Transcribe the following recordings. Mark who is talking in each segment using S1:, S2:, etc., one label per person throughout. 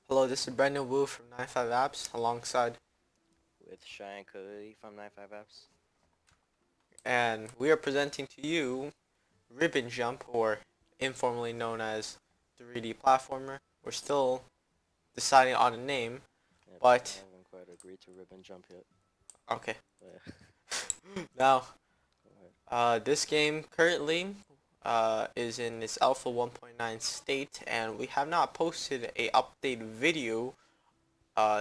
S1: Hello, this is Brendan Wu from 95 Apps alongside,
S2: with Cheyenne Cody from 95 Apps.
S1: and we are presenting to you Ribbon Jump, or informally known as 3D Platformer. We're still deciding on a name,
S2: Yep, I
S1: but
S2: haven't quite agreed to ribbon jump yet.
S1: okay.
S2: But
S1: Now,
S2: go ahead.
S1: this game currently is in its Alpha 1.9 state, and we have not posted a update video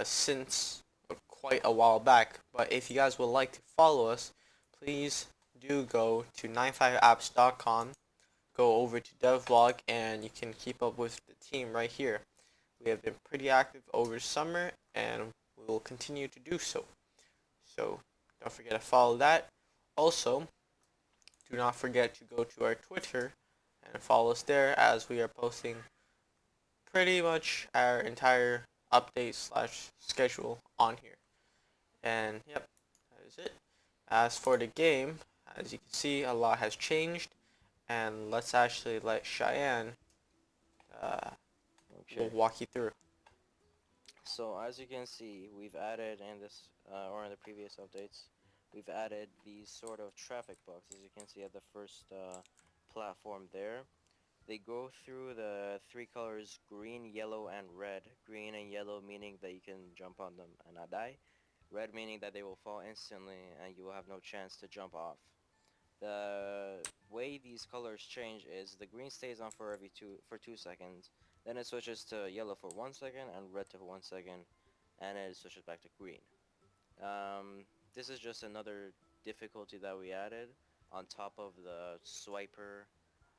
S1: since quite a while back. But if you guys would like to follow us, please do go to 95apps.com, go over to devlog, and you can keep up with the team right here. We have been pretty active over summer, and we will continue to do so. So don't forget to follow that. Also, do not forget to go to our Twitter and follow us there, as we are posting pretty much our entire update slash schedule on here. And yep, that is it. As for the game, as you can see, a lot has changed, and let's actually let Cheyenne uh, will
S2: Okay.
S1: walk you through.
S2: So as you can see, we've added in this or in the previous updates, we've added these sort of traffic boxes. You can see at the first platform there. They go through the three colors green, yellow, and red. Green and yellow meaning that you can jump on them and not die. Red meaning that they will fall instantly and you will have no chance to jump off. The way these colors change is the green stays on for 2 seconds, then it switches to yellow for 1 second and red for 1 second, and it switches back to green. This is just another difficulty that we added on top of the swiper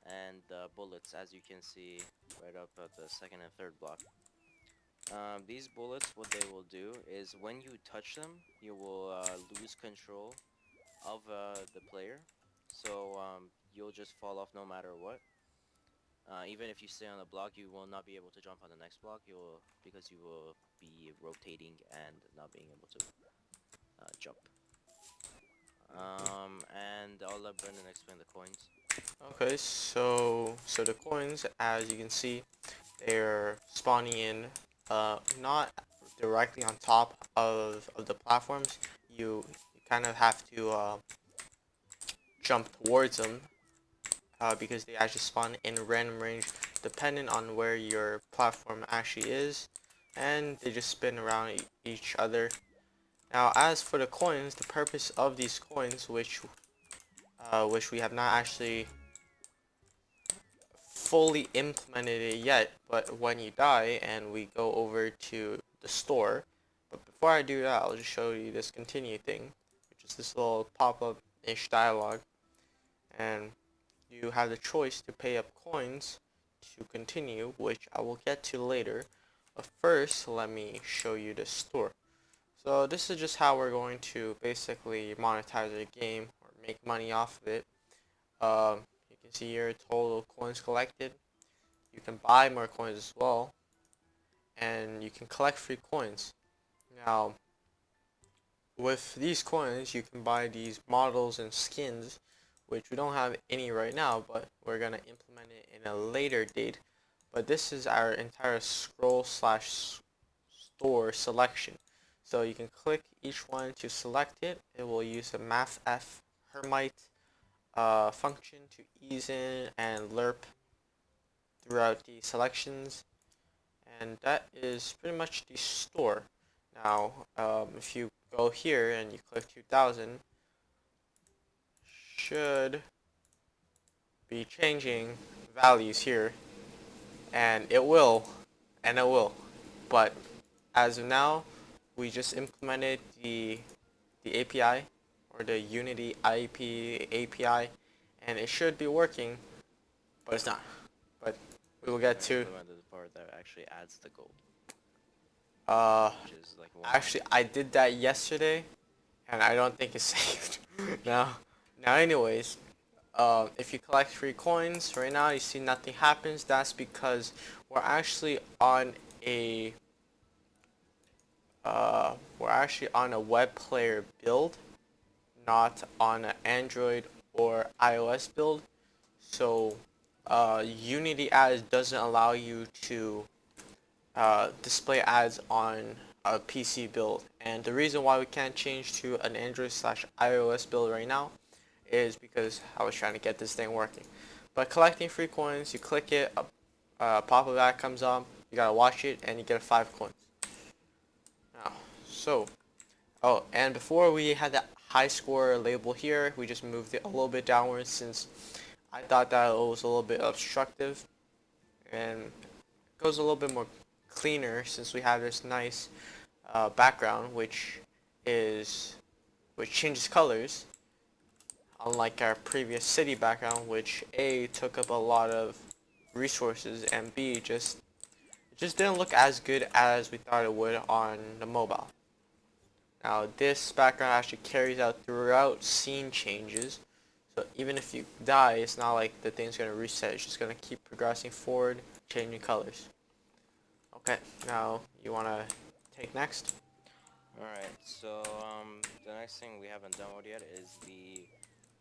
S2: and the bullets, as you can see right up at the second and third block. These bullets, what they will do is when you touch them, you will lose control of the player. So you'll just fall off no matter what. Even if you stay on the block, you will not be able to jump on the next block. You will because you will be rotating and not being able to jump. And I'll let Brendan explain the coins.
S1: Okay, so the coins, as you can see, they're spawning in, not directly on top of the platforms. You kind of have to jump towards them, because they actually spawn in random range depending on where your platform actually is, and they just spin around each other. Now, as for the coins, the purpose of these coins, which we have not actually fully implemented it yet, but when you die and we go over to the store, but before I do that, I'll just show you this continue thing, which is this little pop-up-ish dialogue, and you have the choice to pay up coins to continue, which I will get to later. But first, let me show you the store. So this is just how we're going to basically monetize the game or make money off of it. You can see here total coins collected. You can buy more coins as well, and you can collect free coins. Now, with these coins, you can buy these models and skins, which we don't have any right now, but we're gonna implement it in a later date. But this is our entire scroll slash store selection. So you can click each one to select it. It will use the Math F Hermite function to ease in and lerp throughout the selections, and that is pretty much the store. Now, if you go here and you click 2000, should be changing values here, and it will. But as of now, we just implemented the API, or the Unity IP API, and it should be working, but it's not. But we will
S2: We
S1: get
S2: haven't
S1: to.
S2: implemented the part that actually adds the gold,
S1: Uh,
S2: which is like
S1: Actually,
S2: 100.
S1: I did that yesterday, and I don't think it's saved. now, anyways, if you collect free coins right now, you see nothing happens. That's because we're actually on a web player build, not on an Android or iOS build. So, Unity as doesn't allow you to display ads on a PC build. And the reason why we can't change to an Android/iOS build right now is because I was trying to get this thing working. But collecting free coins, you click it, a pop-up ad comes up, you gotta watch it, and you get 5 coins. Now, so, oh, and before we had that high score label here, we just moved it a little bit downwards since I thought that it was a little bit obstructive, and it goes a little bit more cleaner since we have this nice background, which changes colors, unlike our previous city background, which A, took up a lot of resources, and B, it just didn't look as good as we thought it would on the mobile. Now this background actually carries out throughout scene changes, so even if you die, it's not like the thing's gonna reset, it's just gonna keep progressing forward, changing colors. Okay, now you wanna take next?
S2: Alright, so the next thing we haven't demoed yet is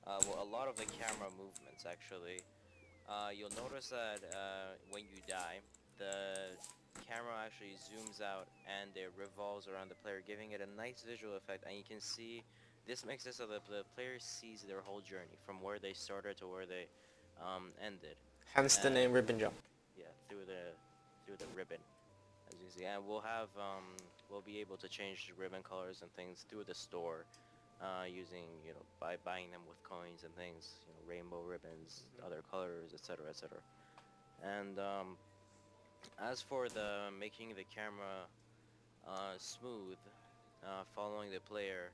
S2: well, a lot of the camera movements actually. You'll notice that when you die, the camera actually zooms out and it revolves around the player, giving it a nice visual effect. And you can see this makes it so that the player sees their whole journey from where they started to where they ended.
S1: Hence the name
S2: And
S1: Ribbon Jump.
S2: yeah, through the ribbon, as you see. And we'll be able to change the ribbon colors and things through the store. Using, by buying them with coins and things, rainbow ribbons, other colors, etc., etc. And as for the making the camera smooth, following the player,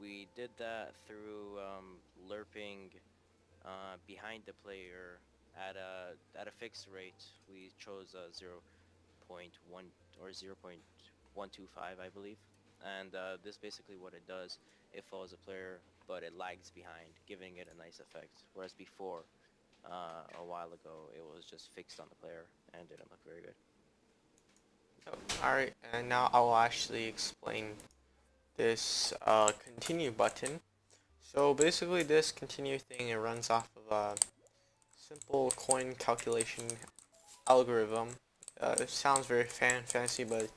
S2: we did that through lerping behind the player at a fixed rate. We chose 0.1 or 0.125, I believe. And this basically what it does. It follows the player, but it lags behind, giving it a nice effect. Whereas before, a while ago, it was just fixed on the player and didn't look very good.
S1: Alright, and now I will actually explain this continue button. So basically this continue thing, it runs off of a simple coin calculation algorithm. It sounds very fancy, but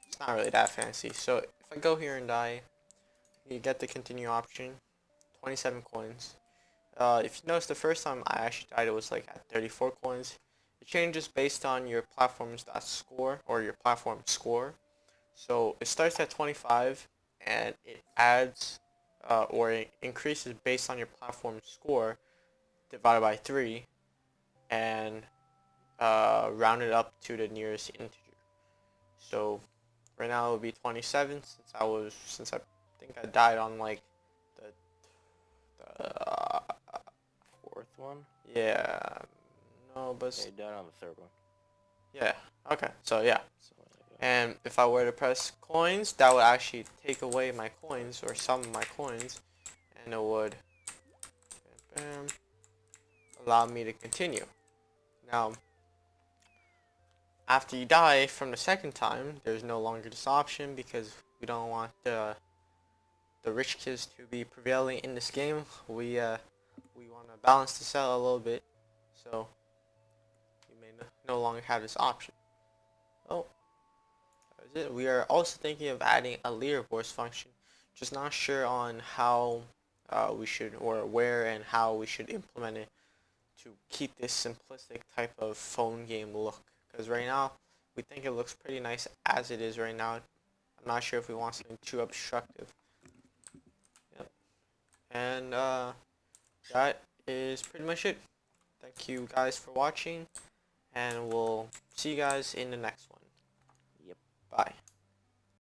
S1: it's not really that fancy. So if I go here and die, you get the continue option, 27 coins. If you notice, the first time I actually died, it was like at 34 coins. It changes based on your platform's score, or your platform score. So it starts at 25, and it adds, or it increases based on your platform score, divided by 3, and rounded up to the nearest integer. So right now it would be 27, since I think I died on like the
S2: Fourth one?
S1: yeah, no, but
S2: Yeah, you died on the third one.
S1: yeah, okay, so yeah.
S2: So,
S1: And if I were to press coins, that would actually take away my coins, or some of my coins, and it would bam, allow me to continue. Now, after you die from the second time, there's no longer this option because we don't want the rich kids to be prevailing in this game. We want to balance this out a little bit, so you may no longer have this option. Oh, that was it. We are also thinking of adding a leaderboards function. Just not sure on how we should, or where and how we should implement it to keep this simplistic type of phone game look. Because right now, we think it looks pretty nice as it is right now. I'm not sure if we want something too obstructive. Yep. And that is pretty much it. Thank you guys for watching, and we'll see you guys in the next one.
S2: Yep.
S1: Bye.